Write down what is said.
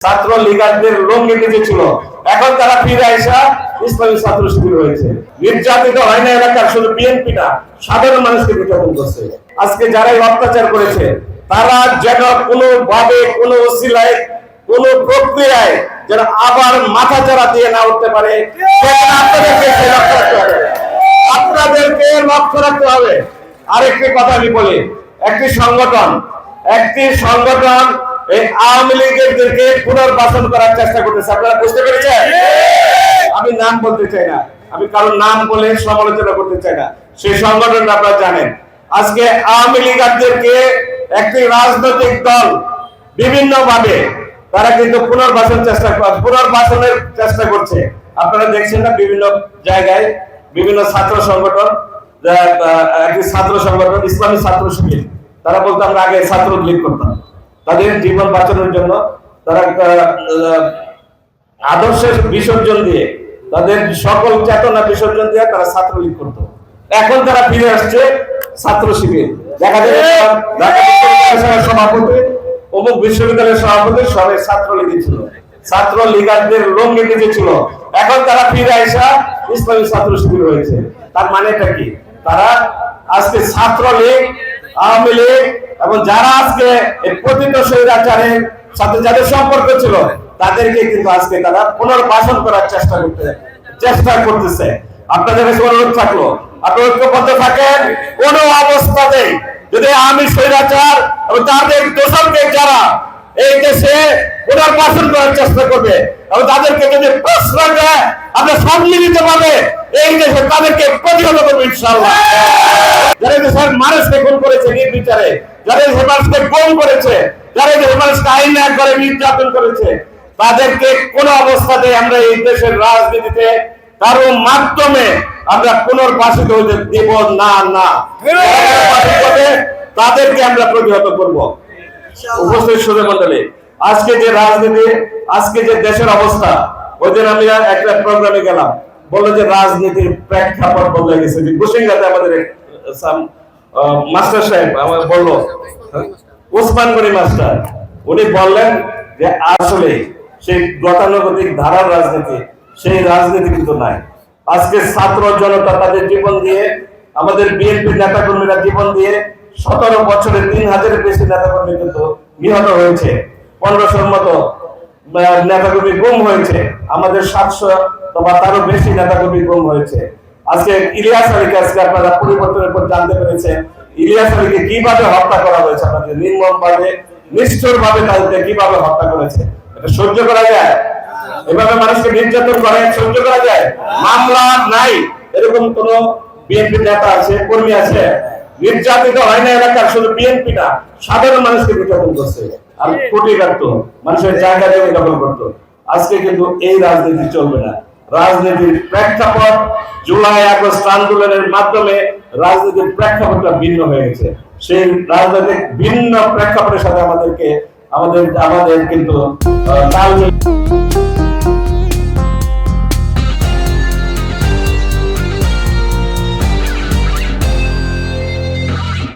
ছাত্র লীগারদের লঙ্গি ছিল, এখন তারা ফিরে আসা ইসলামী ছাত্র শিবির হয়েছে। নির্যাতিত হয় না এলাকার শুধু বিএনপি না, সাধারণ মানুষকে নির্যাতন করছে। আজকে যারাই অত্যাচার করেছে তারা যেন কোনো ভাবে কোনো ওসিলায় কোন প্রক্রিয়ায় যেন আবার মাথা চারা দিয়ে না উঠতে পারে, আপনাদেরকে লক্ষ্য রাখতে হবে। আরেকটি কথা আমি বলি, একটি সংগঠন এই আওয়ামী লীগেরদেরকে পুনর্বাসন করার চেষ্টা করতেছে। আপনারা বুঝতে পেরেছেন? আমি নাম বলতে চাই না, আমি কারোর নাম বলে সমালোচনা করতে চাই না। সেই সংগঠনটা আপনারা জানেন। আজকে আওয়ামী লীগেরদেরকে একটি রাজনৈতিক দল বিভিন্ন ভাবে তারা কিন্তু পুনর্বাসনের চেষ্টা করছে। আপনারা দেখছেন না, বিভিন্ন জায়গায় বিভিন্ন ছাত্র সংগঠন, একটি ছাত্র সংগঠন ইসলামী ছাত্র শিবির, তারা বলতো আমরা আগে ছাত্র লীগ করতাম। তাদের জীবন বাঁচানোর জন্য তারা আদর্শের বিসর্জন দিয়ে, তাদের সকল চেতনা বিসর্জন দিয়ে তারা ছাত্রলীগ করত। এখন তারা ফিরে আসছে ছাত্র শিবির। দেখা যায় ঢাকা বিশ্ববিদ্যালয়ের সভাপতি, অমুক বিশ্ববিদ্যালয়ের সভাপতি সবাই ছাত্রলীগই ছিল, ছাত্র লীগারদের লঙ্গি ছিল, এখন তারা ফিরে আসা ইসলামী ছাত্র শিবির হয়েছে। তার মানেটা কি? তারা আজকে ছাত্রলীগ, আওয়ামী লীগ এবং যারা আজকে পতিত স্বৈরাচারের সাথে যাদের সম্পর্ক ছিল তাদেরকে কিন্তু আজকে তারা পুনর্বাসন করার চেষ্টা করতেছে। আপনাদের কাছে অনুরোধ থাকলো, আপনি ঐক্যবদ্ধ থাকেন। কোন অবস্থাতেই যদি আওয়ামী স্বৈরাচার এবং তাদের দোষরকে যারা এই দেশে পুনর্বাসন করার চেষ্টা করবে এবং তাদেরকে যদি প্রশ্ন দেয় আমরা সম্মিলিত ভাবে এই দেশে তাদেরকে প্রতিহত করবো ইনশাআল্লাহ। যারা দেশের মানুষকে খুন করেছে নির্বিচারে, যারা দেশের মানুষকে গুম করেছে, যারা দেশের মানুষকে আইন না করে নির্যাতন করেছে, তাদেরকে কোন অবস্থাতে আমরা এই দেশের রাজনীতিতে কারো মাধ্যমে আমরা পুনর্বাসিত হতে দেব না। তাদেরকে আমরা প্রতিহত করব। উপস্থিত সুধী মণ্ডলী, আজকে যে রাজনীতি, আজকে যে দেশের অবস্থা, ওই দিন আমি একটা প্রোগ্রামে গেলাম, বললো যে রাজনীতির প্রেক্ষাপট বদলে গেছে। কুশিঙ্গাতে আমাদের মাস্টার সাহেব আমার বললো, ওসমান গনি মাস্টার, উনি বললেন যে আসলে সেই গতানুগতিক ধারার রাজনীতি, সেই রাজনীতি কিন্তু নাই। আজকে ছাত্র জনতা তাদের জীবন দিয়ে, আমাদের বিএনপির নেতা কর্মীরা জীবন দিয়ে 17 বছরে 3000-এর বেশি নেতা কর্মী কিন্তু নিহত হয়েছে, 1500-র মতো নেতা কর্মী গুম হয়েছে, আমাদের 700 বা তারও বেশি নেতা কর্মী গুম হয়েছে। আজকে ইলিয়াস আলীকে আজকে আপনারা পরিবর্তনের পর জানতে পেরেছেন ইলিয়াস আলীকে কিভাবে হত্যা করা হয়েছে, আপনাদের নির্মম ভাবে, নিষ্ঠুর ভাবে তাদেরকে কিভাবে হত্যা করেছে। এটা সহ্য করা যায়? এভাবে মানুষকে নির্যাতন করে সহ্য করা যায়? মামলা নাই, এরকম কোন বিএনপি নেতা আছে, কর্মী আছে? নির্যাতিত হয় না এলাকার শুধু বিএনপি না, সাধারণ মানুষকে নির্যাতন করছে আর কোটি কাটতো, মানুষের জায়গা জমি দখল করতো। আজকে কিন্তু এই রাজনীতি চলবে না। রাজনীতির প্রেক্ষাপট জুলাই আগস্ট আন্দোলনের মাধ্যমে রাজনীতির প্রেক্ষাপটটা ভিন্ন হয়ে গেছে। সেই রাজনৈতিক ভিন্ন প্রেক্ষাপটের সাথে আমাদের কিন্তু তাল